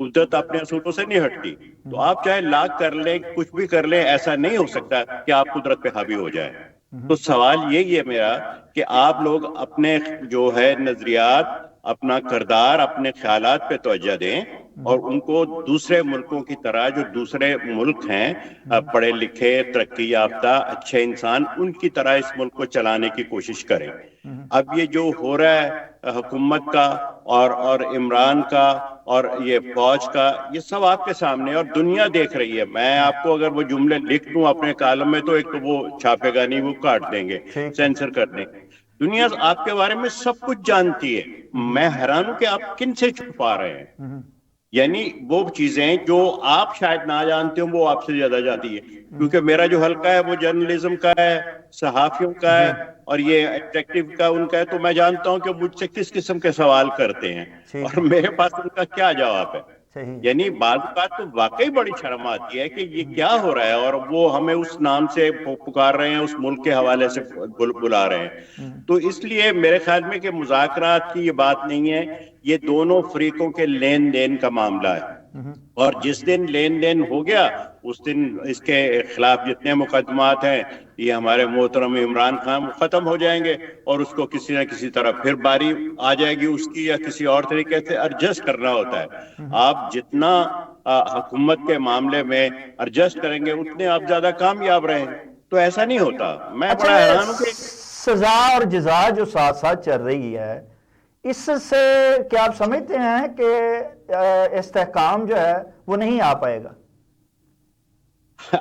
قدرت اپنے اصولوں سے نہیں ہٹتی. تو آپ چاہے لاکھ کر لیں کچھ بھی کر لیں ایسا نہیں ہو سکتا کہ آپ قدرت پہ حاوی ہو جائیں. تو سوال یہی ہے میرا کہ آپ لوگ اپنے جو ہے نظریات اپنا کردار اپنے خیالات پہ توجہ دیں اور ان کو دوسرے ملکوں کی طرح جو دوسرے ملک ہیں پڑھے لکھے ترقی یافتہ اچھے انسان ان کی طرح اس ملک کو چلانے کی کوشش کریں. اب یہ جو ہو رہا ہے حکومت کا اور عمران کا اور یہ فوج کا یہ سب آپ کے سامنے اور دنیا دیکھ رہی ہے. میں آپ کو اگر وہ جملے لکھ دوں اپنے کالم میں تو ایک تو وہ چھاپے گا نہیں وہ کاٹ دیں گے سینسر کر دیں گے. دنیا آپ کے بارے میں سب کچھ جانتی ہے. میں حیران ہوں کہ آپ کن سے چھپا رہے ہیں. یعنی وہ چیزیں جو آپ شاید نہ جانتے ہوں وہ آپ سے زیادہ جانتی ہے. کیونکہ میرا جو حلقہ ہے وہ جرنلزم کا ہے صحافیوں کا ہے اور یہ ایٹریکٹیو کا ان کا ہے. تو میں جانتا ہوں کہ مجھ سے کس قسم کے سوال کرتے ہیں اور میرے پاس ان کا کیا جواب ہے. یعنی بعض بات تو واقعی بڑی شرم آتی ہے کہ یہ کیا ہو رہا ہے اور وہ ہمیں اس نام سے پکار رہے ہیں اس ملک کے حوالے سے بلا رہے ہیں. تو اس لیے میرے خیال میں کہ مذاکرات کی یہ بات نہیں ہے یہ دونوں فریقوں کے لین دین کا معاملہ ہے. اور جس دن لین دین ہو گیا اس دن اس کے خلاف جتنے مقدمات ہیں یہ ہمارے محترم عمران خان ختم ہو جائیں گے اور اس کو کسی نہ کسی طرح پھر باری آ جائے گی اس کی یا کسی اور طریقے سے ایڈجسٹ کرنا ہوتا ہے. آپ جتنا حکومت کے معاملے میں ایڈجسٹ کریں گے اتنے آپ زیادہ کامیاب رہیں. تو ایسا نہیں ہوتا. میں بڑا حیران ہوں کہ سزا اور جزا جو ساتھ ساتھ چل رہی ہے اس سے کیا آپ سمجھتے ہیں کہ استحکام جو ہے وہ نہیں آ پائے گا؟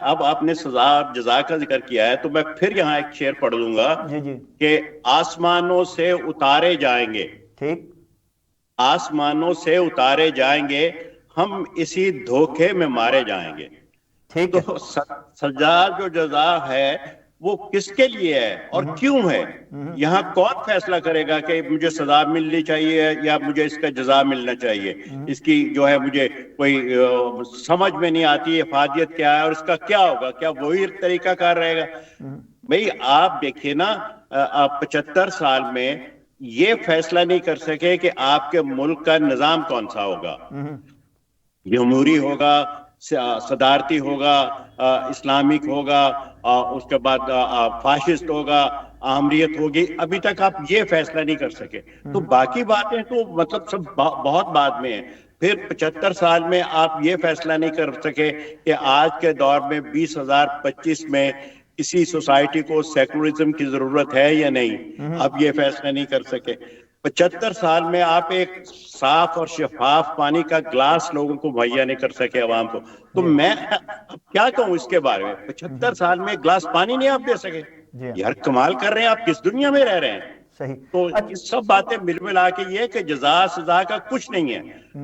اب آپ نے سزا اور جزا کا ذکر کیا ہے تو میں پھر یہاں ایک شعر پڑھ دوں گا کہ آسمانوں سے اتارے جائیں گے ٹھیک آسمانوں سے اتارے جائیں گے ہم اسی دھوکے میں مارے جائیں گے. تو سزا جو جزا ہے وہ کس کے لیے ہے اور کیوں ہے؟ یہاں کون فیصلہ کرے گا کہ مجھے سزا ملنی چاہیے یا مجھے اس کا جزا ملنا چاہیے؟ اس کی جو ہے مجھے کوئی سمجھ میں نہیں آتی افادیت کیا ہے اور اس کا کیا ہوگا. کیا وہی طریقہ کار رہے گا؟ بھئی آپ دیکھیے نا 75 سال میں یہ فیصلہ نہیں کر سکے کہ آپ کے ملک کا نظام کون سا ہوگا. جمہوری ہوگا صدارتی ہوگا اسلامک ہوگا اس کے بعد فاشسٹ ہوگا آمریت ہوگی. ابھی تک آپ یہ فیصلہ نہیں کر سکے. تو باقی باتیں تو مطلب سب بہت بعد میں ہیں. پھر 75 سال میں آپ یہ فیصلہ نہیں کر سکے کہ آج کے دور میں 2025 میں کسی سوسائٹی کو سیکولرزم کی ضرورت ہے یا نہیں. آپ یہ فیصلہ نہیں کر سکے. 75 سال میں آپ ایک صاف اور شفاف پانی کا گلاس لوگوں کو مہیا نہیں کر سکے عوام کو. تو میں کیا کہوں اس کے بارے میں؟ 75 سال میں گلاس پانی نہیں آپ دے سکے. یار کمال کر رہے ہیں آپ. کس دنیا میں رہ رہے ہیں؟ تو یہ سب باتیں مل ملا کے یہ کہ جزا سزا کا کچھ نہیں ہے.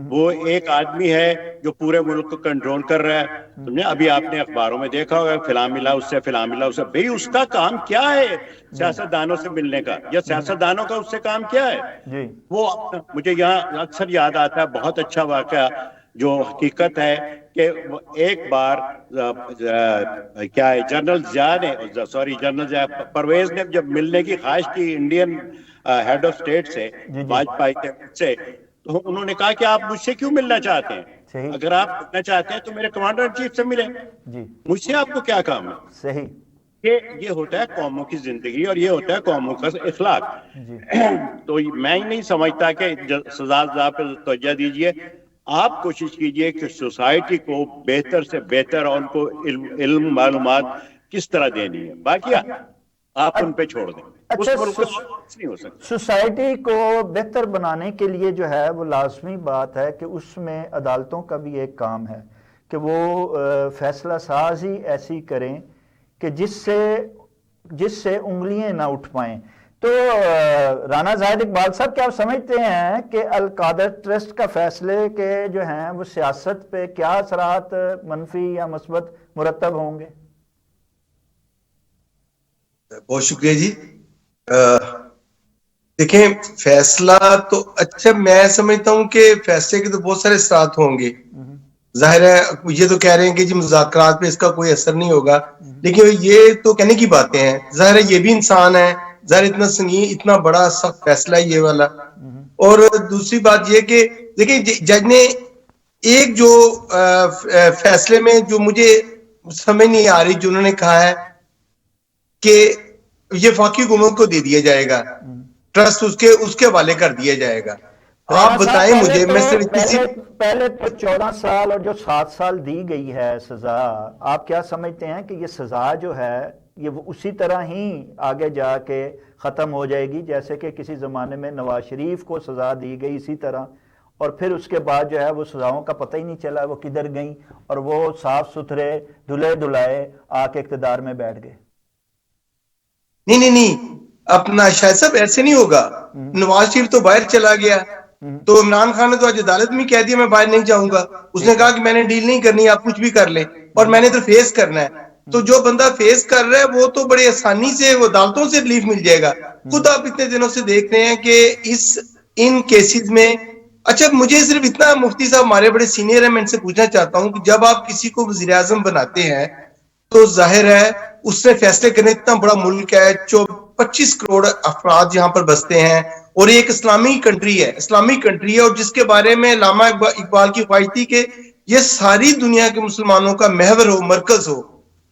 وہ ایک آدمی ہے جو پورے ملک کو کنٹرول کر رہا ہے. تم نے ابھی آپ نے اخباروں میں دیکھا ہوگا فلاں ملا اس سے فلاں ملا اس سے. بھئی اس کا کام کیا ہے سیاستدانوں سے ملنے کا یا سیاستدانوں کا اس سے کام کیا ہے؟ وہ مجھے یہاں اکثر یاد آتا ہے بہت اچھا واقعہ جو حقیقت ہے کہ ایک بار کیا ہے جنرل ضیاء پرویز نے جب ملنے کی خواہش کی انڈین ہیڈ آف اسٹیٹ سے واجپئی سے تو انہوں نے کہا کہ آپ مجھ سے کیوں ملنا چاہتے ہیں؟ اگر آپ ملنا چاہتے ہیں تو میرے کمانڈر ان چیف سے ملیں. مجھ سے آپ کو کیا کام ہے؟ صحیح. یہ ہوتا ہے قوموں کی زندگی اور یہ ہوتا ہے قوموں کا اخلاق. تو میں ہی نہیں سمجھتا کہ سزا پہ توجہ دیجیے. آپ کوشش کیجئے کہ سوسائٹی کو بہتر سے بہتر اور ان کو علم معلومات کس طرح دینی ہے. باقی آپ ان پہ چھوڑ دیں. سوسائٹی کو بہتر بنانے کے لیے جو ہے وہ لازمی بات ہے کہ اس میں عدالتوں کا بھی ایک کام ہے کہ وہ فیصلہ سازی ایسی کریں کہ جس سے انگلیاں نہ اٹھ پائیں. تو رانا زاہد اقبال صاحب کیا آپ سمجھتے ہیں کہ القادر ٹرسٹ کا فیصلے کے جو ہیں وہ سیاست پہ کیا اثرات منفی یا مثبت مرتب ہوں گے؟ بہت شکریہ جی. دیکھیں فیصلہ تو اچھا میں سمجھتا ہوں کہ فیصلے کے تو بہت سارے اثرات ہوں گے. ظاہر ہے یہ تو کہہ رہے ہیں کہ جی مذاکرات پہ اس کا کوئی اثر نہیں ہوگا لیکن یہ تو کہنے کی باتیں ہیں. ظاہر ہے یہ بھی انسان ہے. ظاہر اتنا سنگین اتنا بڑا سخت فیصلہ ہے یہ والا. اور دوسری بات یہ کہ دیکھیں جج نے ایک جو فیصلے میں جو مجھے سمجھ نہیں آ رہی، جو انہوں نے کہا ہے کہ یہ وفاقی حکومت کو دے دیا جائے گا، ٹرسٹ اس کے حوالے کر دیا جائے گا. آپ بتائیں مجھے. میں صرف پہلے تو 14 سال اور جو 7 سال دی گئی ہے سزا، آپ کیا سمجھتے ہیں کہ یہ سزا جو ہے یہ اسی طرح ہی آگے جا کے ختم ہو جائے گی جیسے کہ کسی زمانے میں نواز شریف کو سزا دی گئی اسی طرح، اور پھر اس کے بعد جو ہے وہ سزاؤں کا پتہ ہی نہیں چلا وہ کدھر گئیں اور وہ صاف ستھرے دھلے دھلائے آ کے اقتدار میں بیٹھ گئے؟ نہیں اپنا شاید صاحب ایسے نہیں ہوگا. نواز شریف تو باہر چلا گیا، تو عمران خان نے تو آج عدالت میں کہہ دیا میں باہر نہیں جاؤں گا. اس نے کہا کہ میں نے ڈیل نہیں کرنی، آپ کچھ بھی کر لیں، اور میں نے تو فیس کرنا ہے. تو جو بندہ فیس کر رہا ہے وہ تو بڑی آسانی سے وہ عدالتوں سے ریلیف مل جائے گا. خود آپ اتنے دنوں سے دیکھ رہے ہیں کہ ان کیسز میں. اچھا مجھے صرف اتنا، مفتی صاحب ہمارے بڑے سینئر ہیں، میں ان سے پوچھنا چاہتا ہوں کہ جب آپ کسی کو وزیر اعظم بناتے ہیں تو ظاہر ہے اس نے فیصلے کرنے، اتنا بڑا ملک ہے، 25 کروڑ افراد یہاں پر بستے ہیں، اور ایک اسلامی کنٹری ہے، اور جس کے بارے میں علامہ اقبال کی خواہش تھی کہ یہ ساری دنیا کے مسلمانوں کا محور ہو، مرکز ہو.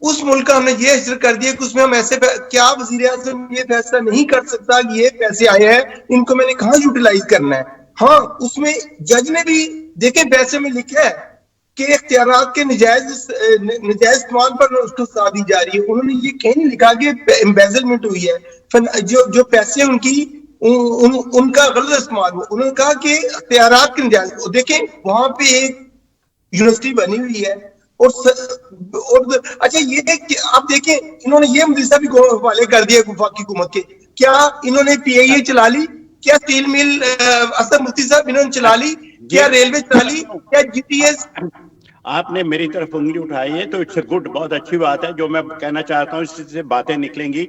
اس ملک کا ہم نے یہ حشر کر دیا کہ اس میں ہم ایسے، کیا وزیر اعظم یہ فیصلہ نہیں کر سکتا کہ یہ پیسے آئے ہیں ان کو میں نے کہاں یوٹیلائز کرنا ہے؟ ہاں اس میں جج نے بھی دیکھیں پیسے میں لکھا ہے کہ اختیارات کے نجائز استعمال پر اس کو سزا دی جا رہی ہے. انہوں نے یہ کہیں نہیں لکھا کہ امبیزلمنٹ ہوئی ہے، جو پیسے ان کا غلط استعمال ہوا. انہوں نے کہا کہ اختیارات کے نجائز. دیکھیں وہاں پہ ایک یونیورسٹی بنی ہوئی ہے، اور اچھا یہ آپ دیکھیں انہوں نے یہ مدرسہ بھی حوالے کر دیا وفاقی حکومت کے. کیا انہوں نے پی آئی اے چلا لی؟ کیا اسٹیل مل اسد مفتی صاحب انہوں نے چلا لی؟ کیا ریلوے چلا لی؟ کیا جی پی ایس؟ آپ نے میری طرف انگلی اٹھائی ہے تو اٹس اے گڈ، بہت اچھی بات ہے. جو میں کہنا چاہتا ہوں اس سے باتیں نکلیں گی.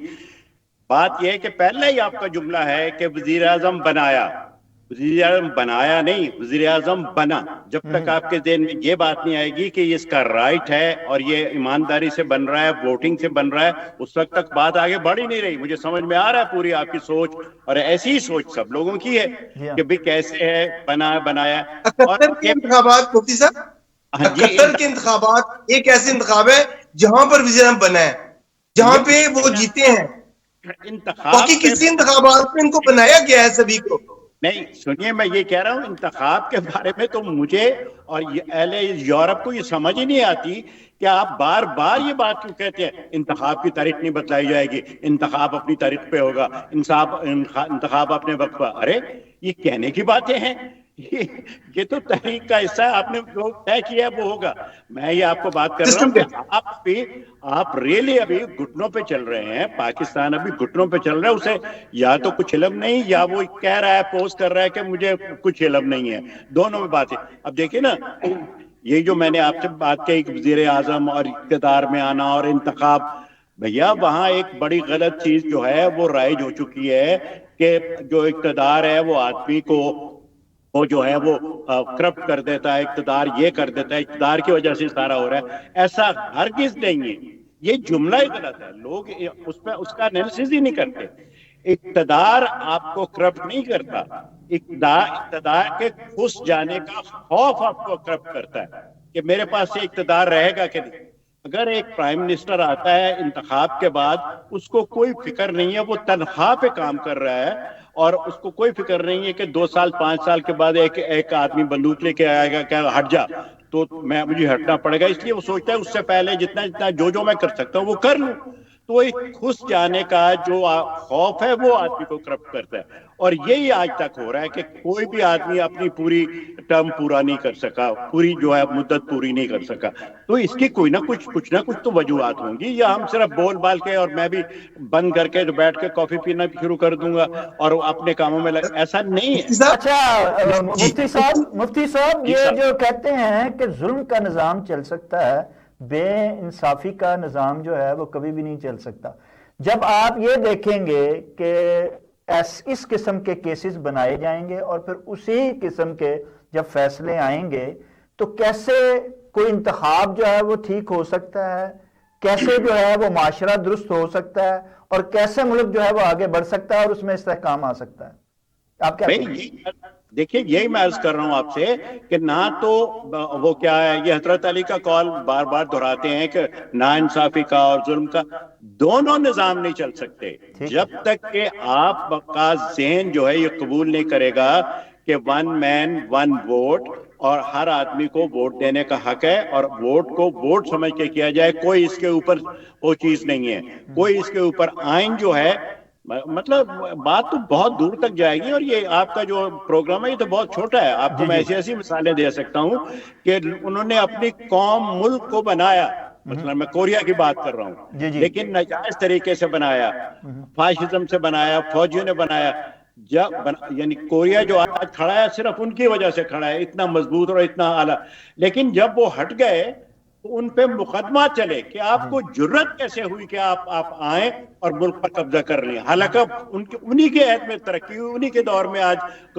بات یہ ہے کہ پہلے ہی آپ کا جملہ ہے کہ وزیر اعظم بنایا. وزیر اعظم بنایا نہیں، وزیر اعظم بنا. جب تک آپ کے ذہن میں یہ بات نہیں آئے گی کہ یہ اس کا رائٹ ہے اور یہ ایمانداری سے بن رہا ہے، ووٹنگ سے بن رہا ہے، اس وقت تک بات آگے بڑھ ہی نہیں رہی. مجھے سمجھ میں آ رہا ہے پوری آپ کی سوچ، اور ایسی ہی سوچ سب لوگوں کی ہے کہ بھی کیسے ہے بنایا. 71 کے انتخابات مفتی صاحب، 71 کے انتخابات ایک ایسے انتخاب ہے جہاں پر وزیر اعظم بنا ہے، جہاں پہ وہ جیتے ہیں. باقی کسی انتخابات میں ان کو بنایا گیا ہے سبھی کو. نہیں سنیے، میں یہ کہہ رہا ہوں انتخاب کے بارے میں تو مجھے اور اہل یورپ کو یہ سمجھ ہی نہیں آتی کہ آپ بار بار یہ بات کیوں کہتے ہیں انتخاب کی تاریخ نہیں بتلائی جائے گی، انتخاب اپنی تاریخ پہ ہوگا، انتخاب اپنے وقت پر. ارے یہ کہنے کی باتیں ہیں، یہ تو تحریک کا حصہ ہے، آپ نے جو طے کیا ہے وہ ہوگا. میں یہ آپ کو بات کر رہا ہوں کہ آپ ریلی ابھی گھٹنوں پہ چل رہے ہیں. پاکستان ابھی گھٹنوں پہ چل رہا ہے، اسے یا تو کچھ علم نہیں یا وہ کہہ رہا ہے، پوسٹ کر رہا ہے کہ مجھے کچھ علم نہیں ہے. دونوں میں بات ہے. اب دیکھیں نا، یہ جو میں نے آپ سے بات کی کہ وزیر اعظم اور اقتدار میں آنا اور انتخاب، بھیا وہاں ایک بڑی غلط چیز جو ہے وہ رائج ہو چکی ہے کہ جو اقتدار ہے وہ آدمی کو وہ جو ہے وہ کرپٹ کر دیتا ہے، اقتدار یہ کر دیتا ہے، اقتدار کی وجہ سے سارا ہو رہا ہے. ایسا ہرگز نہیں ہے، یہ جملہ ہی غلط ہے. لوگ اس کا انالیسس ہی نہیں کرتے. اقتدار آپ کو کرپٹ نہیں کرتا، اقتدار کے گھس جانے کا خوف آپ کو کرپٹ کرتا ہے کہ میرے پاس یہ اقتدار رہے گا کہ نہیں. اگر ایک پرائم منسٹر آتا ہے انتخاب کے بعد، اس کو کوئی فکر نہیں ہے، وہ تنخواہ پہ کام کر رہا ہے اور اس کو کوئی فکر نہیں ہے کہ 2 سال 5 سال کے بعد ایک آدمی بندوق لے کے آئے گا کہ ہٹ جا تو مجھے ہٹنا پڑے گا. اس لیے وہ سوچتا ہے اس سے پہلے جتنا جو میں کر سکتا ہوں وہ کر لوں. تو ایک گھس جانے کا جو خوف ہے وہ آدمی کو کرپٹ کرتا ہے. اور یہی آج تک ہو رہا ہے کہ کوئی بھی آدمی اپنی پوری ٹرم پورا نہیں کر سکا، پوری جو ہے مدت پوری نہیں کر سکا. تو اس کی کوئی نہ کچھ تو وجوہات ہوں گی، یا ہم صرف بول بال کے اور میں بھی بند کر کے بیٹھ کے کافی پینا شروع کر دوں گا اور اپنے کاموں میں ایسا نہیں ہے. اچھا مفتی صاحب یہ جو کہتے ہیں کہ ظلم کا نظام چل سکتا ہے، بے انصافی کا نظام جو ہے وہ کبھی بھی نہیں چل سکتا. جب آپ یہ دیکھیں گے کہ اس قسم کے کیسز بنائے جائیں گے اور پھر اسی قسم کے جب فیصلے آئیں گے تو کیسے کوئی انتخاب جو ہے وہ ٹھیک ہو سکتا ہے، کیسے جو ہے وہ معاشرہ درست ہو سکتا ہے، اور کیسے ملک جو ہے وہ آگے بڑھ سکتا ہے اور اس میں استحکام آ سکتا ہے؟ آپ کیا دیکھیے یہی میں عرض کر رہا ہوں آپ سے کہ نہ تو وہ کیا ہے، یہ حضرت علی کا قول بار بار دہراتے ہیں کہ نا انصافی کا اور ظلم کا دونوں نظام نہیں چل سکتے جب تک کہ آپ کا ذہن جو ہے یہ قبول نہیں کرے گا کہ ون مین ون ووٹ اور ہر آدمی کو ووٹ دینے کا حق ہے، اور ووٹ کو ووٹ سمجھ کے کیا جائے، کوئی اس کے اوپر وہ چیز نہیں ہے، کوئی اس کے اوپر آئین جو ہے، مطلب بات تو بہت دور تک جائے گی۔ اور یہ آپ کا جو پروگرام ہے یہ تو بہت چھوٹا ہے، آپ کو میں ایسی ایسی مثالیں دے سکتا ہوں کہ انہوں نے اپنی قوم ملک کو بنایا، مثلا میں کوریا کی بات کر رہا ہوں، لیکن ناجائز طریقے سے بنایا، فاشزم سے بنایا، فوجیوں نے بنایا، یعنی کوریا جو آج کھڑا ہے صرف ان کی وجہ سے کھڑا ہے، اتنا مضبوط اور اتنا اعلیٰ، لیکن جب وہ ہٹ گئے تو ان پہ مقدمات چلے کہ آپ کو جرت کیسے ہوئی کہ آپ آئیں اور ملک پر قبضہ کر لیں، حالانکہ انہی کے عہد میں ترقی ہوئی، انہی کے دور میں آج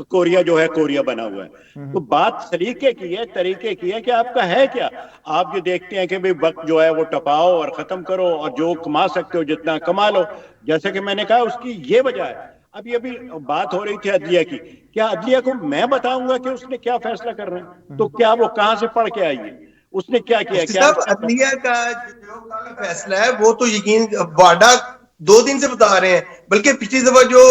کوریا جو ہے کوریا بنا ہوا ہے۔ تو بات سلیقے کی ہے، طریقے کی ہے کہ آپ کا ہے کیا۔ آپ جو دیکھتے ہیں کہ بھئی وقت جو ہے وہ ٹپاؤ اور ختم کرو، اور جو کما سکتے ہو جتنا کما لو، جیسے کہ میں نے کہا اس کی یہ وجہ ہے۔ اب یہ بھی بات ہو رہی تھی عدلیہ کی، کیا عدلیہ کو میں بتاؤں گا کہ اس نے کیا فیصلہ کر رہے ہیں؟ تو کیا وہ کہاں سے پڑھ کے آئی ہے، اس نے کیا کیا؟ مفتی صاحب عدلیہ کا جو فیصلہ ہے وہ تو یقین واڈا 2 دن سے بتا رہے ہیں، بلکہ پچھلی دفعہ جو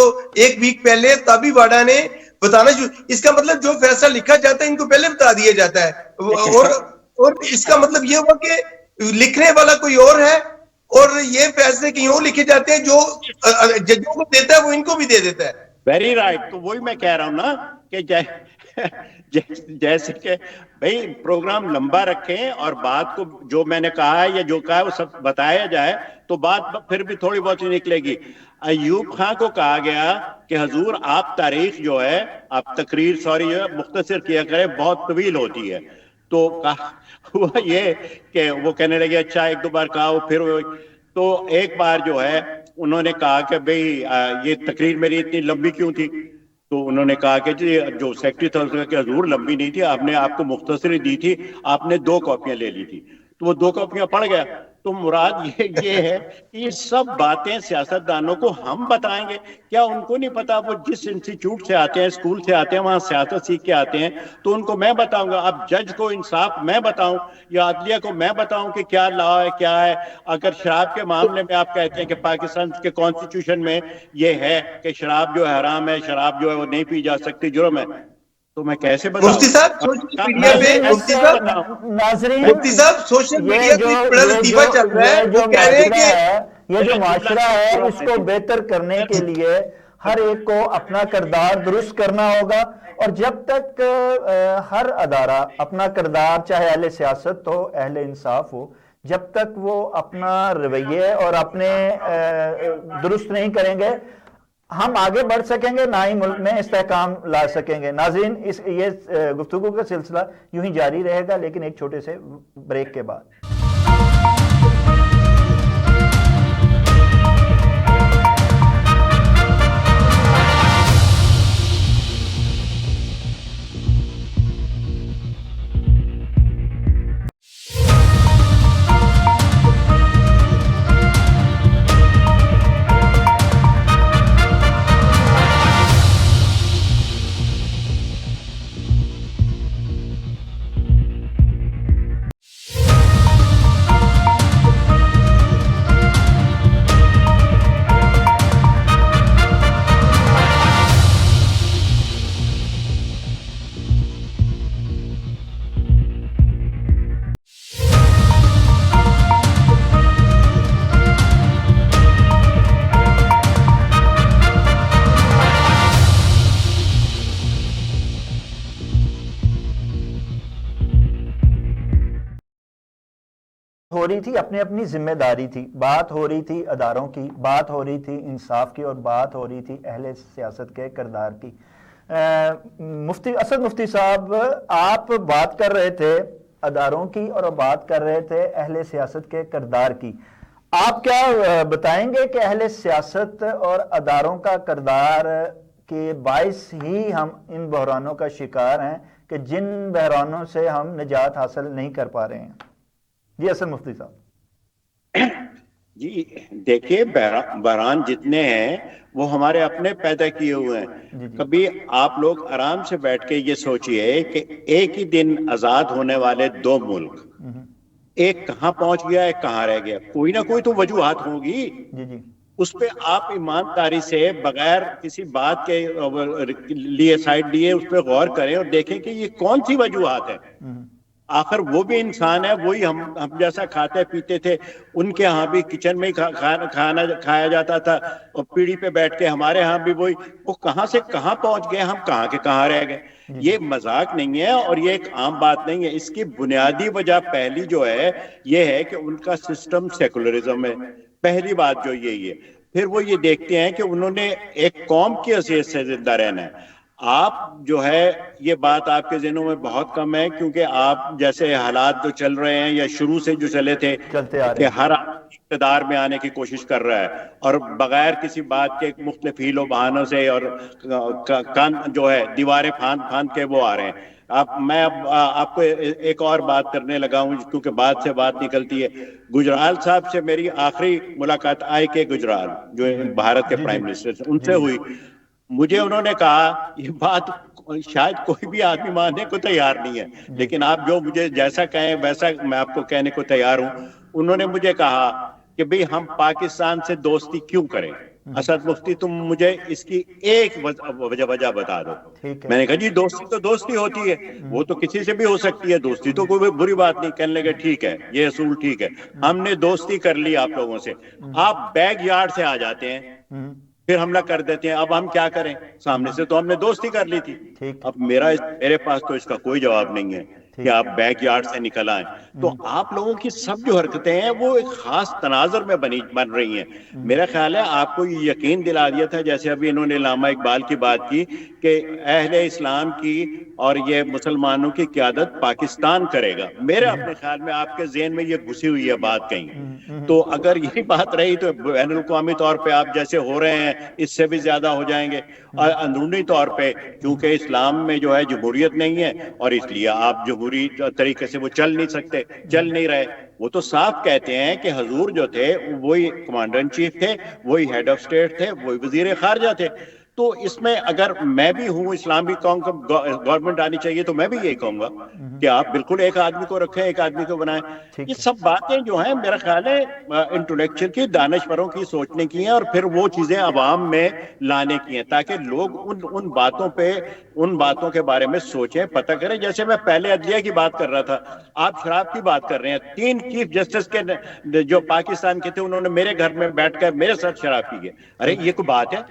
1 ویک پہلے تبھی واڈا نے بتانا اس کا مطلب جو فیصلہ لکھا جاتا ہے ان کو پہلے بتا دیا جاتا ہے، اور اس کا مطلب یہ ہوا کہ لکھنے والا کوئی اور ہے اور یہ فیصلے کہیں اور لکھے جاتے ہیں، جو ججوں کو دیتا ہے وہ ان کو بھی دے دیتا ہے۔ ویری رائٹ، تو وہی میں کہہ رہا ہوں نا کہ جیسے کہ بھئی پروگرام لمبا رکھیں اور بات کو جو میں نے کہا ہے یا جو کہا ہے وہ سب بتایا جائے تو بات پھر بھی تھوڑی بہت نکلے گی۔ ایوب خان کو کہا گیا کہ حضور آپ تاریخ جو ہے، آپ تقریر مختصر کیا کرے، بہت طویل ہوتی ہے۔ تو ہوا یہ کہ وہ کہنے لگے اچھا 1-2 بار کہا، پھر تو ایک بار جو ہے انہوں نے کہا کہ بھئی یہ تقریر میری اتنی لمبی کیوں تھی؟ تو انہوں نے کہا کہ جی جو سیکرٹری تھا اس نے کہا کہ حضور لمبی نہیں تھی، آپ کو مختصر دی تھی، آپ نے 2 کاپیاں لے لی تھی۔ تو وہ 2 کاپیاں پڑھ گیا۔ تو مراد یہ ہے کہ یہ سب باتیں سیاستدانوں کو ہم بتائیں گے، کیا ان کو نہیں پتا؟ وہ جس انسٹیٹیوٹ سے آتے ہیں، اسکول سے آتے ہیں، وہاں سیاست سیکھ کے آتے ہیں، تو ان کو میں بتاؤں گا۔ اب جج کو انصاف میں بتاؤں یا عدلیہ کو میں بتاؤں کہ کیا لا ہے کیا ہے؟ اگر شراب کے معاملے میں آپ کہتے ہیں کہ پاکستان کے کانسٹیٹیوشن میں یہ ہے کہ شراب جو ہے حرام ہے، شراب جو ہے وہ نہیں پی جا سکتی، جرم ہے، تو میں کیسے بتاؤں؟ مفتی صاحب سوشل میڈیا پہ مفتی صاحب سوشل میڈیا پہ ایک بڑا لطیفہ چل رہا ہے، وہ کہہ رہے ہیں کہ یہ جو معاشرہ ہے اس کو بہتر کرنے کے لیے ہر ایک کو اپنا کردار درست کرنا ہوگا، اور جب تک ہر ادارہ اپنا کردار، چاہے اہل سیاست ہو، اہل انصاف ہو، جب تک وہ اپنا رویے اور اپنے درست نہیں کریں گے، ہم آگے بڑھ سکیں گے، نہ ہی ملک میں استحکام لا سکیں گے۔ ناظرین، یہ گفتگو کا سلسلہ یوں ہی جاری رہے گا، لیکن ایک چھوٹے سے بریک کے بعد۔ ہو رہی تھی اپنی اپنی ذمہ داری تھی، بات ہو رہی تھی اداروں کی، بات ہو رہی تھی انصاف کی، اور بات ہو رہی تھی اہل سیاست کے کردار کی۔ مفتی اسد مفتی صاحب، آپ بات کر رہے تھے اداروں کی اور بات کر رہے تھے اہل سیاست کے کردار کی۔ آپ کیا بتائیں گے کہ اہل سیاست اور اداروں کا کردار کے باعث ہی ہم ان بحرانوں کا شکار ہیں کہ جن بحرانوں سے ہم نجات حاصل نہیں کر پا رہے ہیں؟ جی اسد مفتی صاحب۔ جی دیکھیے بحران جتنے ہیں وہ ہمارے اپنے پیدا کیے ہوئے ہیں. کبھی آپ لوگ آرام سے بیٹھ کے یہ سوچئے کہ ایک ہی دن آزاد ہونے والے دو ملک، ایک کہاں پہنچ گیا ایک کہاں رہ گیا، کوئی نہ کوئی تو وجوہات ہوگی. اس پہ آپ ایمانداری سے بغیر کسی بات کے لیے سائڈ لیے اس پہ غور کریں اور دیکھیں کہ یہ کون سی وجوہات ہیں. آخر وہ بھی انسان ہے، وہی ہم جیسا کھاتے پیتے تھے. ان کے ہاں بھی کچن میں ہی کھانا کھایا جاتا تھا اور پیڑھی پہ بیٹھ کے ہمارے ہاں بھی وہی. وہ کہاں سے کہاں پہنچ گئے، ہم کہاں کے کہاں رہ گئے. یہ مذاق نہیں ہے اور یہ ایک عام بات نہیں ہے. اس کی بنیادی وجہ پہلی جو ہے یہ ہے کہ ان کا سسٹم سیکولرزم ہے. پہلی بات جو یہی ہے. پھر وہ یہ دیکھتے ہیں کہ انہوں نے ایک قوم کی حیثیت سے زندہ رہنا ہے. آپ جو ہے یہ بات آپ کے ذہنوں میں بہت کم ہے، کیونکہ آپ جیسے حالات جو چل رہے ہیں یا شروع سے جو چلے تھے کہ ہر اقتدار میں آنے کی کوشش کر رہا ہے اور بغیر کسی بات کے مختلف ہیلوں بہانوں سے اور جو ہے دیواریں پھاند کے وہ آ رہے ہیں. میں اب آپ کو ایک اور بات کرنے لگا ہوں کیونکہ بات سے بات نکلتی ہے. گجرال صاحب سے میری آخری ملاقات آئی کے گجرال جو بھارت کے پرائم منسٹر سے، ان سے ہوئی. مجھے انہوں نے کہا یہ بات شاید کوئی بھی آدمی ماننے کو تیار نہیں ہے، لیکن آپ جو مجھے جیسا کہیں ویسا میں آپ کو کہنے کو تیار ہوں. انہوں نے مجھے کہا کہ بھئی ہم پاکستان سے دوستی کیوں کریں. اسد مفتی تم مجھے اس کی ایک وجہ بتا دو. میں نے کہا جی دوستی تو دوستی ہوتی ہے، وہ تو کسی سے بھی ہو سکتی ہے، دوستی تو کوئی بری بات نہیں. کہنے لگے ٹھیک ہے یہ اصول ٹھیک ہے، ہم نے دوستی کر لی آپ لوگوں سے، آپ بیک یارڈ سے آ جاتے ہیں پھر حملہ کر دیتے ہیں. اب ہم کیا کریں، سامنے سے تو ہم نے دوستی کر لی تھی. اب میرے پاس تو اس کا کوئی جواب نہیں ہے کہ آپ بیک یارڈ سے نکل آئیں. تو آپ لوگوں کی سب جو حرکتیں ہیں وہ ایک خاص تناظر میں بن رہی ہیں. میرا خیال ہے آپ کو یہ یقین دلا دیا تھا جیسے ابھی انہوں نے علامہ اقبال کی بات کی کہ اہل اسلام کی اور یہ مسلمانوں کی قیادت پاکستان کرے گا. میرے اپنے خیال میں آپ کے ذہن میں یہ گھسی ہوئی ہے بات کہیں. تو اگر یہی بات رہی تو بین الاقوامی طور پہ آپ جیسے ہو رہے ہیں اس سے بھی زیادہ ہو جائیں گے. اور اندرونی طور پہ کیونکہ اسلام میں جو ہے جمہوریت نہیں ہے اور اس لیے آپ جمہوری طریقے سے وہ چل نہیں سکتے، چل نہیں رہے. وہ تو صاف کہتے ہیں کہ حضور جو تھے وہی کمانڈر ان چیف تھے، وہی ہیڈ آف اسٹیٹ تھے، وہی وزیر خارجہ تھے. تو اس میں اگر میں بھی ہوں اسلامی قوم کو گورنمنٹ آنی چاہیے تو میں بھی یہی کہوں گا کہ آپ بالکل ایک آدمی کو رکھیں، ایک آدمی کو بنائیں. یہ سب باتیں جو ہیں میرا خیال ہے انٹلیکچوئل کی، دانشوروں کی سوچنے کی ہیں اور پھر وہ چیزیں عوام میں لانے کی ہیں تاکہ لوگ ان باتوں کے بارے میں سوچیں، پتہ کریں. جیسے میں پہلے عدلیہ کی بات کر رہا تھا، آپ شراب کی بات کر رہے ہیں. 3 چیف جسٹس کے جو پاکستان کے تھے انہوں نے میرے گھر میں بیٹھ کر میرے ساتھ شراب پی گئے. ارے یہ کوئی بات ہے؟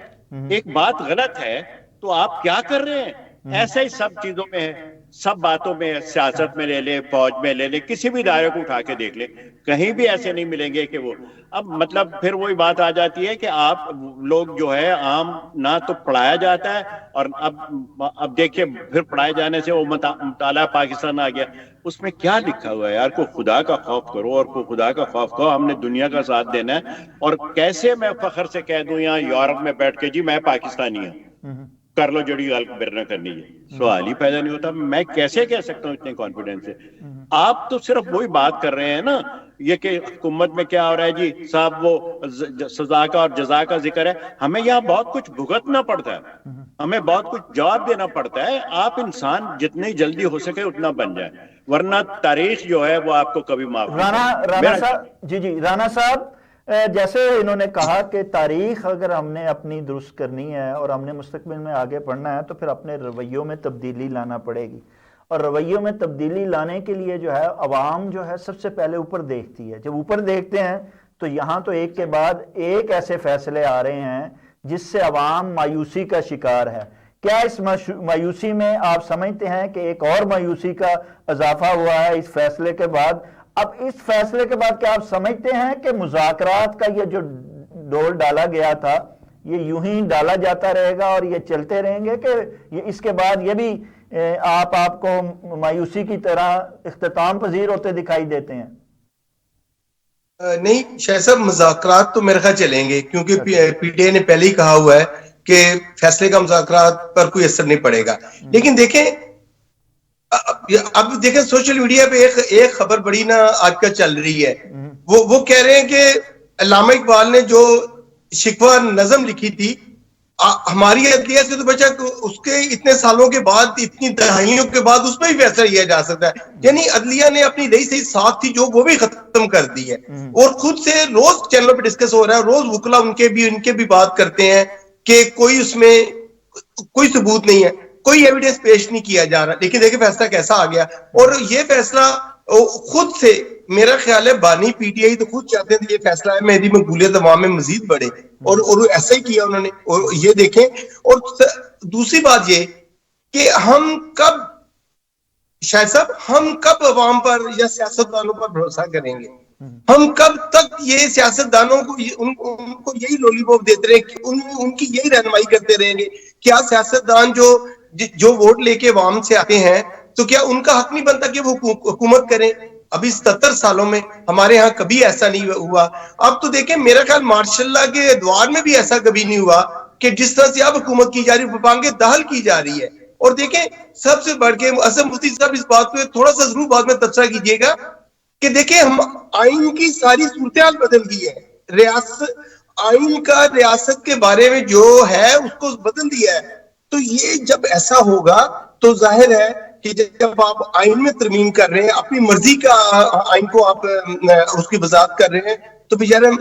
ایک بات غلط ہے تو آپ کیا کر رہے ہیں؟ ایسے ہی سب چیزوں میں ہے، سب باتوں میں، سیاست میں لے لے، فوج میں لے لے، کسی بھی دائرے کو اٹھا کے دیکھ لے، کہیں بھی ایسے نہیں ملیں گے کہ وہ. اب مطلب پھر وہی بات آ جاتی ہے کہ آپ لوگ جو ہے عام نہ تو پڑھایا جاتا ہے اور اب دیکھیے پھر پڑھائے جانے سے وہ مطالعہ پاکستان آ گیا. اس میں کیا لکھا ہوا ہے یار؟ کو خدا کا خوف کرو اور کو خدا کا خوف کرو. ہم نے دنیا کا ساتھ دینا ہے اور کیسے میں فخر سے کہہ دوں یہاں یورپ میں بیٹھ کے جی میں پاکستانی ہوں، کر لو جڑی گل برنا کرنی ہے. سوال ہی پیدا نہیں ہوتا. میں کیسے کہہ سکتا ہوں اتنے کانفیڈنس سے؟ آپ تو صرف وہی بات کر رہے ہیں نا یہ کہ حکومت میں کیا ہو رہا ہے جی صاحب، وہ سزا کا اور جزا کا ذکر ہے. ہمیں یہاں بہت کچھ بھگتنا پڑتا ہے، ہمیں بہت کچھ جواب دینا پڑتا ہے. آپ انسان جتنی جلدی ہو سکے اتنا بن جائے ورنہ تاریخ جو ہے وہ آپ کو کبھی معاف نہیں کرے. رانا صاحب جی رانا صاحب جیسے انہوں نے کہا کہ تاریخ اگر ہم نے اپنی درست کرنی ہے اور ہم نے مستقبل میں آگے پڑھنا ہے تو پھر اپنے رویوں میں تبدیلی لانا پڑے گی. اور رویوں میں تبدیلی لانے کے لیے جو ہے عوام جو ہے سب سے پہلے اوپر دیکھتی ہے. جب اوپر دیکھتے ہیں تو یہاں تو ایک کے بعد ایک ایسے فیصلے آ رہے ہیں جس سے عوام مایوسی کا شکار ہے. کیا اس مایوسی میں آپ سمجھتے ہیں کہ ایک اور مایوسی کا اضافہ ہوا ہے اس فیصلے کے بعد؟ اب اس فیصلے کے بعد کیا آپ سمجھتے ہیں کہ مذاکرات کا یہ جو ڈول ڈالا گیا تھا یہ یوں ہی ڈالا جاتا رہے گا اور یہ چلتے رہیں گے کہ یہ اس کے بعد یہ بھی آپ کو مایوسی کی طرح اختتام پذیر ہوتے دکھائی دیتے ہیں؟ نہیں شاہ صاحب، مذاکرات تو میرے خیال چلیں گے کیونکہ پی ٹی آئی نے پہلے ہی کہا ہوا ہے کہ فیصلے کا مذاکرات پر کوئی اثر نہیں پڑے گا. لیکن دیکھیں اب دیکھیں سوشل میڈیا پہ ایک خبر بڑی نا آج کل چل رہی ہے. وہ کہہ رہے ہیں کہ علامہ اقبال نے جو شکوہ نظم لکھی تھی، ہماری عدلیہ سے تو بچا اس کے اتنے سالوں کے بعد، اتنی دہائیوں کے بعد اس پہ بھی فیصلہ لیا جا سکتا ہے. یعنی عدلیہ نے اپنی رہی صحیح ساتھ تھی جو وہ بھی ختم کر دی ہے، اور خود سے روز چینلوں پہ ڈسکس ہو رہا ہے، روز وکلا ان کے بھی بات کرتے ہیں کہ کوئی اس میں کوئی ثبوت نہیں ہے، کوئی ایویڈنس پیش نہیں کیا جا رہا. لیکن دیکھیں فیصلہ کیسا آ گیا. اور یہ فیصلہ خود سے، میرا خیال ہے بانی پی ٹی آئی تو خود چاہتے ہیں کہ یہ فیصلہ ہے میری مقبولیت عوام میں مزید بڑھے، اور ایسا ہی کیا انہوں نے. اور یہ دیکھیں، اور دوسری بات یہ کہ ہم کب، شاہد صاحب، ہم کب عوام پر یا سیاستدانوں پر بھروسہ کریں گے؟ ہم کب تک یہ سیاستدانوں کو ان کو یہی لولی پاپ دیتے رہیں کہ ان کی یہی رہنمائی کرتے رہیں گے؟ کیا سیاستدان جو ووٹ لے کے عوام سے آتے ہیں تو کیا ان کا حق نہیں بنتا کہ وہ حکومت کریں؟ ابھی 77 سالوں میں ہمارے ہاں کبھی ایسا نہیں ہوا. اب تو دیکھیں میرا خیال مارشل اللہ کے ادوار میں بھی ایسا کبھی نہیں ہوا کہ جس طرح سے اب حکومت کی جا رہی ہے، بانگیں دہل کی جا رہی ہے. اور دیکھیں سب سے بڑھ کے اسد مفتی صاحب اس بات پہ تھوڑا سا ضرور بعد میں تبصرہ کیجیے گا کہ دیکھیں ہم آئین کی ساری صورتحال بدل گئی ہے. آئین کا ریاست کے بارے میں جو ہے اس کو بدل دیا ہے. تو یہ جب ایسا ہوگا تو ظاہر ہے کہ جب آپ آئین میں ترمیم کر رہے ہیں، اپنی مرضی کا آئین کو آپ اس کی وضاحت کر رہے ہیں، تو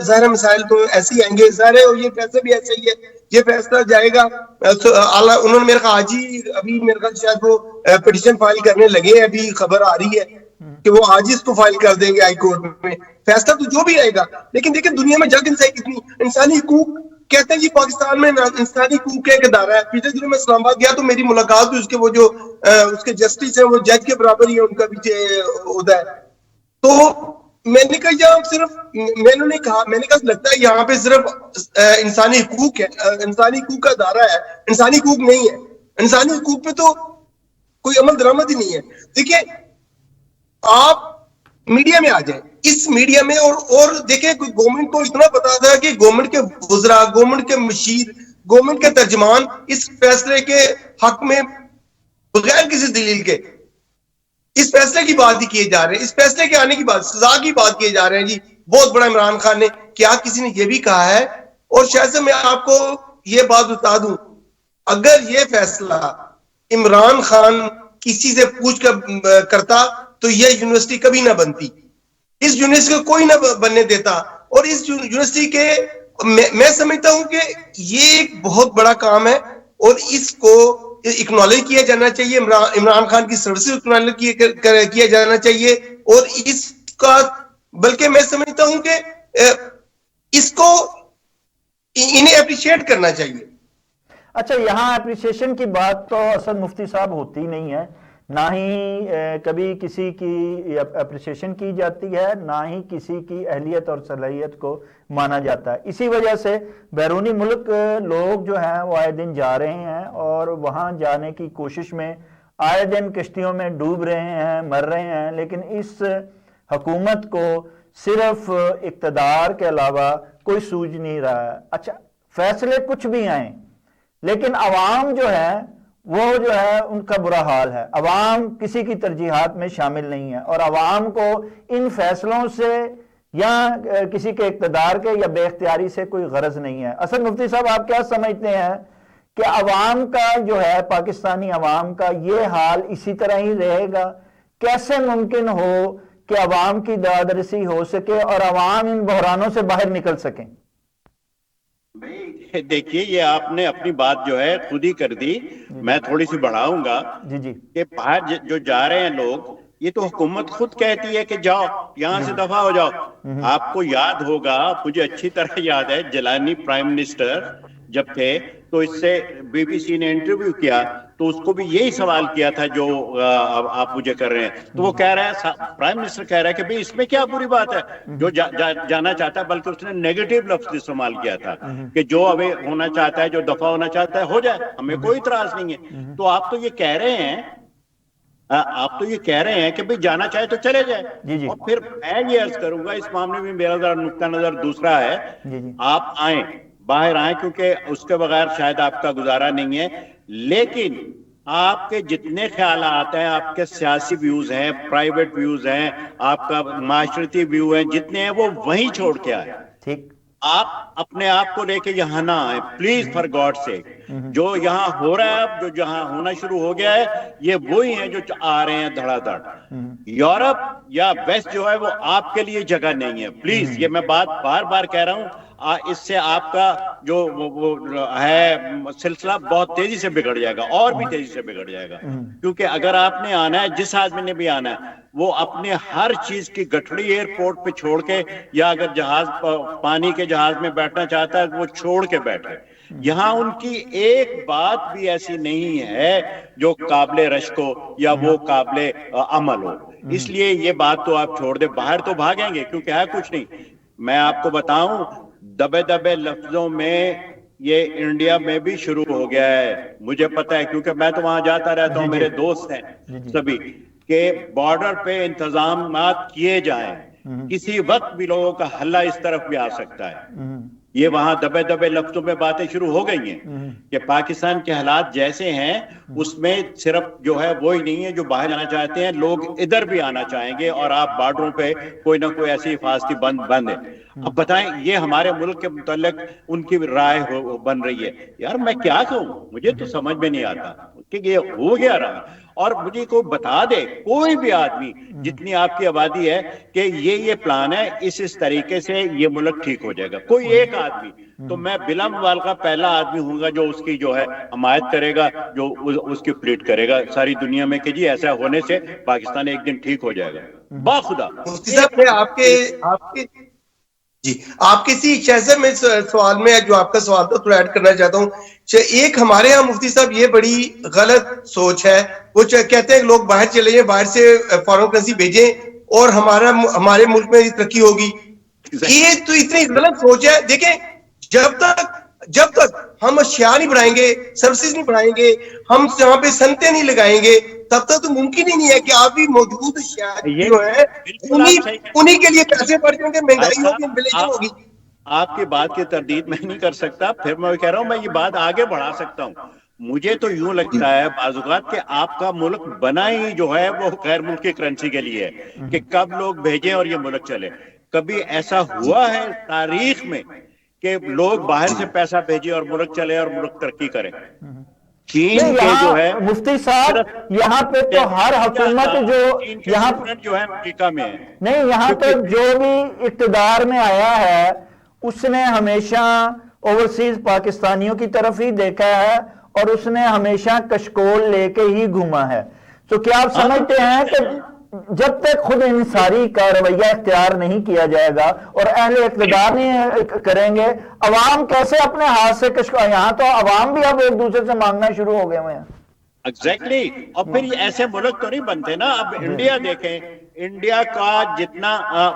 ظاہر مسائل تو ایسے ہی آئیں گے. ظاہر ہے یہ فیصلہ بھی ایسا ہی ہے، یہ فیصلہ جائے گا. انہوں نے میرے خیال آج ہی، ابھی میرے خیال شاید وہ پٹیشن فائل کرنے لگے ہیں، ابھی خبر آ رہی ہے کہ وہ آج ہی اس کو فائل کر دیں گے ہائی کورٹ میں. فیصلہ تو جو بھی آئے گا، لیکن دیکھیں دنیا میں جگ انسانی کتنی انسانی حقوق کہتے ہیں جی پاکستان میں انسانی حقوق کا ایک ادارہ ہے. پچھلے دنوں میں اسلام آباد گیا تو میری ملاقات ہوئی، اس کے وہ جو اس کے جسٹس ہیں وہ جج کے برابر ہی ہے، ان کا بھی عہدہ ہے. تو میں نے کہا یہاں صرف، میں نے کہا لگتا ہے یہاں پہ صرف انسانی حقوق ہے، انسانی حقوق کا ادارہ ہے، انسانی حقوق نہیں ہے. انسانی حقوق پہ تو کوئی عمل درآمد ہی نہیں ہے. دیکھیں آپ میڈیا میں آ جائیں، اس میڈیا میں، اور دیکھیں گورنمنٹ کو اتنا پتا تھا کہ گورنمنٹ کے وزراء، گورنمنٹ کے مشیر، گورنمنٹ کے ترجمان اس فیصلے کے حق میں بغیر کسی دلیل کے اس فیصلے کی بات ہی کیے جا رہے ہیں، اس فیصلے کے آنے کی بات، سزا کی بات کیے جا رہے ہیں. جی بہت بڑا عمران خان نے، کیا کسی نے یہ بھی کہا ہے؟ اور شاید سے میں آپ کو یہ بات بتا دوں، اگر یہ فیصلہ عمران خان کسی سے پوچھ کر کرتا تو یہ یونیورسٹی کبھی نہ بنتی، اس یونیورسٹی کو کوئی نہ بننے دیتا. اور اس یونیورسٹی کے میں سمجھتا ہوں کہ یہ ایک بہت بڑا کام ہے، اور اس کو اکنالج کیا جانا چاہیے، عمران خان کی سروسز اکنالج کیا جانا چاہیے، اور اس کا بلکہ میں سمجھتا ہوں کہ اس کو انہیں اپریشیٹ کرنا چاہیے. اچھا، یہاں اپریشیشن کی بات تو اسد مفتی صاحب ہوتی نہیں ہے، نہ ہی کبھی کسی کی اپریشیشن کی جاتی ہے، نہ ہی کسی کی اہلیت اور صلاحیت کو مانا جاتا ہے. اسی وجہ سے بیرونی ملک لوگ جو ہیں وہ آئے دن جا رہے ہیں، اور وہاں جانے کی کوشش میں آئے دن کشتیوں میں ڈوب رہے ہیں، مر رہے ہیں. لیکن اس حکومت کو صرف اقتدار کے علاوہ کوئی سوجھ نہیں رہا ہے. اچھا، فیصلے کچھ بھی آئیں، لیکن عوام جو ہے وہ جو ہے ان کا برا حال ہے. عوام کسی کی ترجیحات میں شامل نہیں ہے، اور عوام کو ان فیصلوں سے یا کسی کے اقتدار کے یا بے اختیاری سے کوئی غرض نہیں ہے. اسد مفتی صاحب، آپ کیا سمجھتے ہیں کہ عوام کا جو ہے، پاکستانی عوام کا یہ حال اسی طرح ہی رہے گا؟ کیسے ممکن ہو کہ عوام کی دادرسی ہو سکے اور عوام ان بحرانوں سے باہر نکل سکیں؟ دیکھیے، یہ آپ نے اپنی بات جو ہے خود ہی کر دی. میں تھوڑی سی بڑھاؤں گا کہ باہر جو جا رہے ہیں لوگ، یہ تو حکومت خود کہتی ہے کہ جاؤ یہاں سے دفع ہو جاؤ. آپ کو یاد ہوگا، مجھے اچھی طرح یاد ہے، جیلانی پرائم منسٹر جب تھے تو اس سے بی بی سی نے انٹرویو کیا تو اس کو بھی یہی سوال کیا تھا جو آپ مجھے کر رہے ہیں. تو وہ کہہ رہا ہے، پرائم منسٹر کہہ رہا ہے کہ بھئی اس میں کیا بری بات ہے، جو جانا چاہتا ہے، بلکہ اس نے نیگیٹو لفظ استعمال کیا تھا کہ جو ابھی ہونا چاہتا ہے، جو دفع ہونا چاہتا ہے ہو جائے، ہمیں کوئی اعتراض نہیں ہے. تو آپ تو یہ کہہ رہے ہیں کہ بھئی جانا چاہے تو چلے جائے. اور پھر میں یہ عرض کروں گا، اس معاملے میں میرا ذرا نقطہ نظر دوسرا ہے. آپ آئیں، باہر آئیں، کیونکہ اس کے بغیر شاید آپ کا گزارا نہیں ہے. لیکن آپ کے جتنے خیالات ہیں، آپ کے سیاسی ویوز ہیں، پرائیویٹ ویوز ہیں، آپ کا معاشرتی ویو ہے، جتنے ہیں وہ وہیں چھوڑ کے آئے. ٹھیک, آپ اپنے آپ کو لے کے یہاں نہ آئے پلیز فار گاڈ سیک. جو یہاں ہو رہا ہے اب, جو جہاں ہونا شروع ہو گیا ہے, یہ وہی ہیں جو آ رہے ہیں دھڑا دھڑ. یورپ یا ویسٹ جو ہے وہ آپ کے لیے جگہ نہیں ہے. پلیز, یہ میں بات بار بار کہہ رہا ہوں, اس سے آپ کا جو وہ ہے سلسلہ بہت تیزی سے بگڑ جائے گا, اور بھی تیزی سے بگڑ جائے گا. کیونکہ اگر آپ نے آنا ہے, جس آدمی نے بھی آنا ہے, وہ اپنے ہر چیز کی گٹھڑی ایئرپورٹ پہ چھوڑ کے, یا اگر جہاز پانی کے جہاز میں بیٹھنا چاہتا ہے وہ چھوڑ کے بیٹھے. یہاں ان کی ایک بات بھی ایسی نہیں ہے جو قابل رشک ہو یا وہ قابل عمل ہو. اس لیے یہ بات تو آپ چھوڑ دیں. باہر تو بھاگیں گے کیونکہ ہے کچھ نہیں. میں آپ کو بتاؤں, دبے دبے لفظوں میں یہ انڈیا میں بھی شروع ہو گیا ہے. مجھے پتا ہے کیونکہ میں تو وہاں جاتا رہتا ہوں, میرے دوست ہیں سبھی, کہ بارڈر پہ انتظامات کیے جائیں. کسی وقت بھی لوگوں کا حلہ اس طرف بھی آ سکتا ہے. یہ وہاں دبے دبے لفظوں میں باتیں شروع ہو گئی ہیں کہ پاکستان کے حالات جیسے ہیں اس میں صرف جو ہے وہی نہیں ہے جو باہر جانا چاہتے ہیں, لوگ ادھر بھی آنا چاہیں گے, اور آپ بارڈروں پہ کوئی نہ کوئی ایسی حفاظتی بند ہے. اب بتائیں, یہ ہمارے ملک کے متعلق ان کی رائے بن رہی ہے. یار میں کیا کہوں, مجھے تو سمجھ میں نہیں آتا کہ یہ ہو گیا رہا. اور مجھے کوئی بتا دے, کوئی بھی آدمی, جتنی آپ کی آبادی ہے, کہ یہ پلان ہے, اس طریقے سے یہ ملک ٹھیک ہو جائے گا. کوئی ایک آدمی, تو میں بلا مبالغہ پہلا آدمی ہوں گا جو اس کی جو ہے حمایت کرے گا, جو اس کی پلیٹ کرے گا ساری دنیا میں کہ جی ایسا ہونے سے پاکستان ایک دن ٹھیک ہو جائے گا. باخدا. مفتی صاحب, میں آپ کسی شہزہ میں سوال میں جو آپ کا سوال تھا تھوڑا ایڈ کرنا چاہتا ہوں. ایک ہمارے ہاں مفتی صاحب یہ بڑی غلط سوچ ہے, وہ کہتے ہیں لوگ باہر چلے جائیں, باہر سے فارن کرنسی بھیجیں اور ہمارے ملک میں ترقی ہوگی. یہ تو اتنی غلط سوچ ہے. دیکھیں, جب تک ہم اشیاء نہیں بڑھائیں گے, سروسز نہیں بڑھائیں گے, ہم یہاں پہ صنعتیں نہیں لگائیں گے, تب تک تو ممکن ہی نہیں ہے کہ آپ بھی موجود اشیاء جو ہے انہی کے لیے پیسے بڑھ جائیں گے, مہنگائی ہوگی, انفلیشن ہوگی. آپ کی بات کی تردید میں نہیں کر سکتا, پھر میں کہہ رہا ہوں میں یہ بات آگے بڑھا سکتا ہوں. مجھے تو یوں لگتا ہے بعض اوقات کہ آپ کا ملک بنا ہی جو ہے وہ غیر ملکی کرنسی کے لیے ہے کہ کب لوگ بھیجیں اور یہ ملک چلے. کبھی ایسا ہوا ہے تاریخ میں کہ لوگ باہر سے پیسہ بھیجے اور ملک چلے اور ملک ترقی کرے؟ چین کے جو ہے مفتی صاحب, یہاں پہ تو ہر حکومت جو ہے امریکہ میں ہے نہیں, یہاں پہ جو بھی اقتدار میں آیا ہے اس نے ہمیشہ اوورسیز پاکستانیوں کی طرف ہی دیکھا ہے, اور اس نے ہمیشہ کشکول لے کے ہی گھوما ہے. تو کیا آپ سمجھتے ہیں کہ جب تک خود انصاری کا رویہ اختیار نہیں کیا جائے گا اور اہل اقتدار نہیں کریں گے, عوام کیسے اپنے ہاتھ سے یہاں تو عوام بھی اب ایک دوسرے سے مانگنا شروع ہو گئے ہیں. ایگزیکٹلی. اور پھر یہ ایسے ملک تو نہیں بنتے نا. اب انڈیا دیکھیں, انڈیا کا جتنا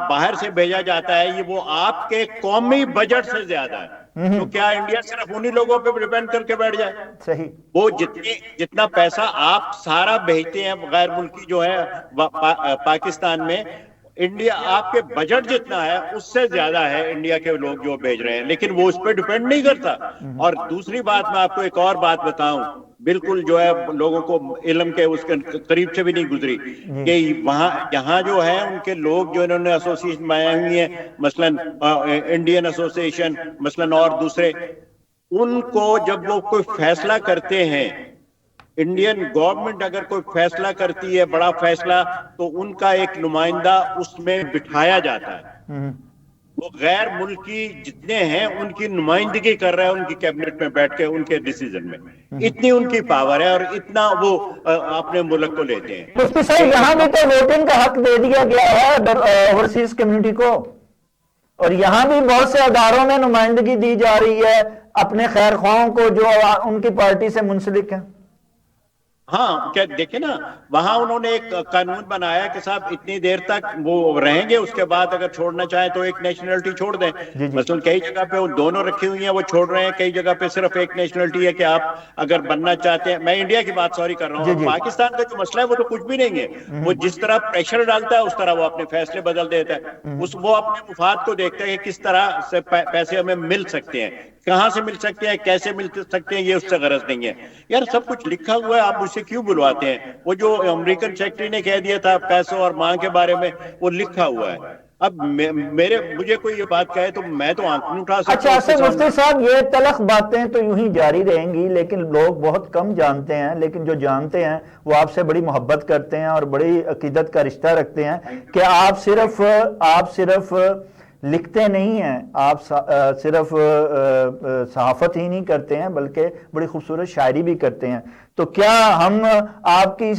باہر سے بھیجا جاتا ہے یہ وہ آپ کے قومی بجٹ سے زیادہ ہے. تو کیا انڈیا صرف انہی لوگوں پہ ڈیپینڈ کر کے بیٹھ جائے؟ صحیح. وہ جتنا پیسہ آپ سارا بھیجتے ہیں غیر ملکی جو ہے پاکستان میں, انڈیا آپ کے بجٹ جتنا ہے اس سے زیادہ ہے انڈیا کے لوگ جو بھیج رہے ہیں, لیکن وہ اس پہ ڈیپینڈ نہیں کرتا. اور دوسری بات میں آپ کو ایک اور بات بتاؤں, بالکل جو ہے لوگوں کو علم کے اس کے قریب سے بھی نہیں گزری, کہ یہاں جو ہے ان کے لوگ جو انہوں نے ایسوسیشن بنائی ہوئی ہیں, مثلاً انڈین ایسوسیشن مثلاً اور دوسرے, ان کو جب وہ کوئی فیصلہ کرتے ہیں, انڈین گورنمنٹ اگر کوئی فیصلہ کرتی ہے بڑا فیصلہ, تو ان کا ایک نمائندہ اس میں بٹھایا جاتا ہے. وہ غیر ملکی جتنے ہیں ان کی نمائندگی کر رہا ہے ان کی کیبنٹ میں بیٹھ کے ان کے ڈیسیژن میں. اتنی ان کی پاور ہے اور اتنا وہ اپنے ملک کو لیتے ہیں. مفتی صاحب, یہاں بھی تو ووٹنگ کا حق دے دیا گیا ہے اوورسیز کمیونٹی کو, اور یہاں بھی بہت سے اداروں میں نمائندگی دی جا رہی ہے اپنے خیر خواہوں کو جو ان کی پارٹی سے منسلک ہیں. ہاں, کیا دیکھیں نا, وہاں انہوں نے ایک قانون بنایا کہ صاحب اتنی دیر تک وہ رہیں گے, اس کے بعد اگر چھوڑنا چاہیں تو ایک نیشنلٹی چھوڑ دیں. مثلا کئی جگہ پہ دونوں رکھی ہوئی ہیں وہ چھوڑ رہے ہیں, کئی جگہ پہ صرف ایک نیشنلٹی ہے کہ آپ اگر بننا چاہتے ہیں. میں انڈیا کی بات سوری کر رہا ہوں. پاکستان کا جو مسئلہ ہے وہ تو کچھ بھی نہیں ہے, وہ جس طرح پریشر ڈالتا ہے اس طرح وہ اپنے فیصلے بدل دیتا ہے. وہ اپنے مفاد کو دیکھتا ہے کہ کس طرح سے پیسے ہمیں مل سکتے ہیں, کہاں سے مل سکتے ہیں, کیسے مل سکتے ہیں, یہ اس سے غرض نہیں ہے. یار سب کچھ لکھا ہوا ہے, آپ مجھ سے کیوں بلواتے ہیں؟ وہ جو امریکن سیکرٹری نے کہہ دیا تھا پیسوں اور مانگ کے بارے میں, وہ لکھا ہوا ہے. اب مجھے کوئی یہ بات کہے تو میں تو آنکھ نہیں اٹھا سکتا. اچھا اسد مفتی صاحب، یہ تلخ باتیں تو یوں ہی جاری رہیں گی، لیکن لوگ بہت کم جانتے ہیں، لیکن جو جانتے ہیں وہ آپ سے بڑی محبت کرتے ہیں اور بڑی عقیدت کا رشتہ رکھتے ہیں کہ آپ صرف لکھتے نہیں ہیں، آپ صرف صحافت ہی نہیں کرتے ہیں بلکہ بڑی خوبصورت شاعری بھی کرتے ہیں. تو کیا ہم آپ کی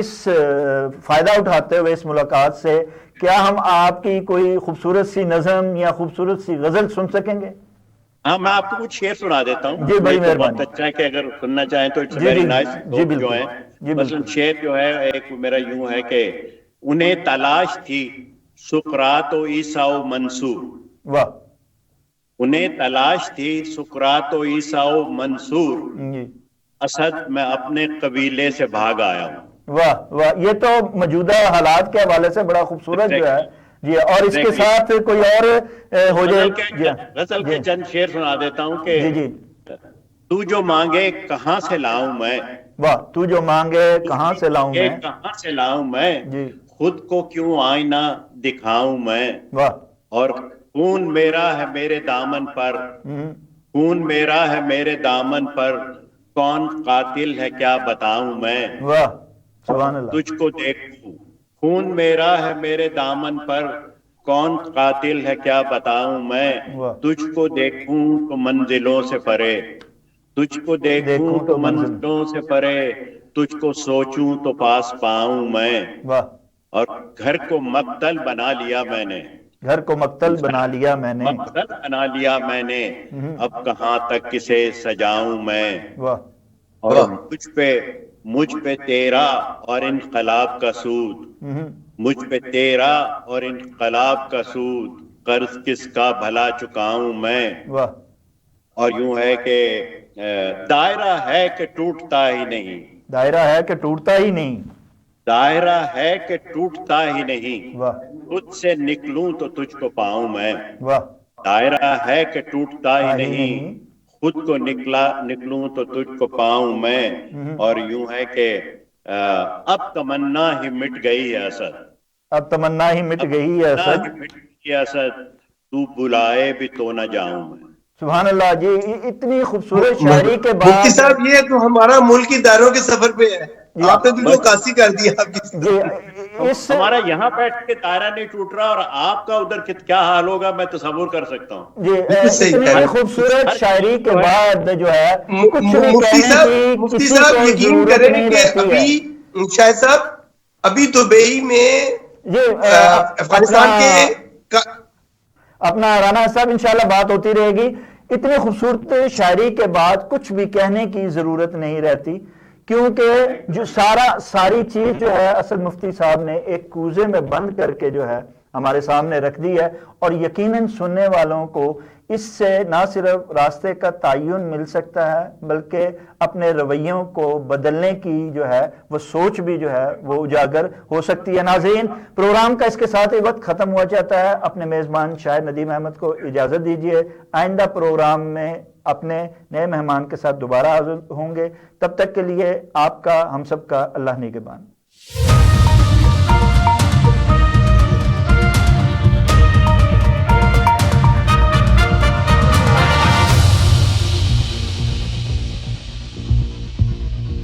اس فائدہ اٹھاتے ہوئے اس ملاقات سے کیا ہم آپ کی کوئی خوبصورت سی نظم یا خوبصورت سی غزل سن سکیں گے؟ ہاں، میں آپ کو کچھ شعر سنا دیتا ہوں. جی بڑی بہت مہربانی. اچھا ہے کہ اگر سننا چاہیں تو اٹس جی ویری جی نائس. جی جو بالکل ہیں جی مثلا بالکل. شعر جو ہے ایک میرا یوں ہے کہ انہیں تلاش تھی سقراط و عیسیٰ و منصور. واہ. انہیں تلاش تھی سقراط و عیسیٰ و منصور، جی. اسد میں اپنے قبیلے سے بھاگ آیا ہوں. واہ واہ، یہ تو موجودہ حالات کے حوالے سے بڑا خوبصورت جو ہے. جی، اور اس کے ساتھ کوئی اور ہو جائے. غزل کے چند شعر سنا دیتا ہوں کہ جی جی. تو جو مانگے کہاں سے لاؤں میں، واہ. تو جو مانگے کہاں سے لاؤں میں. کہاں سے لاؤں میں، جی. خود کو کیوں آئینہ دکھاؤں میں. واہ. اور خون میرا ہے میرے دامن پر، خون میرا ہے میرے دامن پر، کون قاتل ہے کیا بتاؤں میں. واہ سبحان اللہ. تجھ کو دیکھوں، خون میرا ہے میرے دامن پر، کون قاتل ہے کیا بتاؤں میں. تجھ کو دیکھوں تو منزلوں سے پرے، تجھ کو دیکھوں تو منزلوں سے پرے، تجھ کو سوچوں تو پاس پاؤں میں. واہ. اور گھر کو مقتل بنا لیا میں نے، گھر کو مقتل بنا لیا میں نے. مقتل بنا لیا میں نے، اب کہاں تک کسے سجاؤں میں. واہ. اور مجھ پہ تیرا اور انقلاب کا سود، مجھ پہ تیرا اور انقلاب کا سود، قرض کس کا بھلا چکاؤں میں. واہ. اور یوں ہے کہ دائرہ ہے کہ ٹوٹتا ہی نہیں، دائرہ ہے کہ ٹوٹتا ہی نہیں. دائرہ ہے کہ ٹوٹتا ہی نہیں، واہ. خود سے نکلوں تو تجھ کو پاؤں میں. واہ. دائرہ ہے کہ ٹوٹتا ہی نہیں، خود کو نکلوں تو تجھ کو پاؤں میں. اور یوں ہے کہ اب تمنا ہی مٹ گئی ہے اسد، اب تمنا ہی مٹ گئی ہے اسد، اسد تو بلائے بھی تو نہ جاؤں میں. سبحان اللہ. جی اتنی خوبصورت شاعری کے بعد مفتی صاحب یہ تو ہمارا ملکی دائروں کے سفر پہ ہے، آپ نے تو جو عکاسی کر دیا آپ کی. جی اس ہمارا یہاں بیٹھ کے دائرہ نہیں ٹوٹ رہا، اور آپ کا ادھر کیا حال ہوگا میں تصور کر سکتا ہوں. جی اتنی خوبصورت شاعری کے بعد جو ہے کچھ بھی مفتی کہنے کی مفتی کسی صاحب کو یقین ضرورت کریں نہیں کہ رہتی ہے. ابھی شاہد صاحب ابھی دبئی میں جی افغانستان کے اپنا رانا صاحب انشاءاللہ بات ہوتی رہے گی. اتنی خوبصورت شاعری کے بعد کچھ بھی کہنے کی ضرورت نہیں رہتی، کیونکہ جو ساری چیز جو ہے اسد مفتی صاحب نے ایک کوزے میں بند کر کے جو ہے ہمارے سامنے رکھ دی ہے. اور یقیناً سننے والوں کو اس سے نہ صرف راستے کا تعین مل سکتا ہے بلکہ اپنے رویوں کو بدلنے کی جو ہے وہ سوچ بھی جو ہے وہ اجاگر ہو سکتی ہے. ناظرین، پروگرام کا اس کے ساتھ ہی وقت ختم ہوا جاتا ہے. اپنے میزبان شاعر ندیم احمد کو اجازت دیجیے. آئندہ پروگرام میں اپنے نئے مہمان کے ساتھ دوبارہ حاضر ہوں گے. تب تک کے لیے آپ کا ہم سب کا اللہ نگہبان.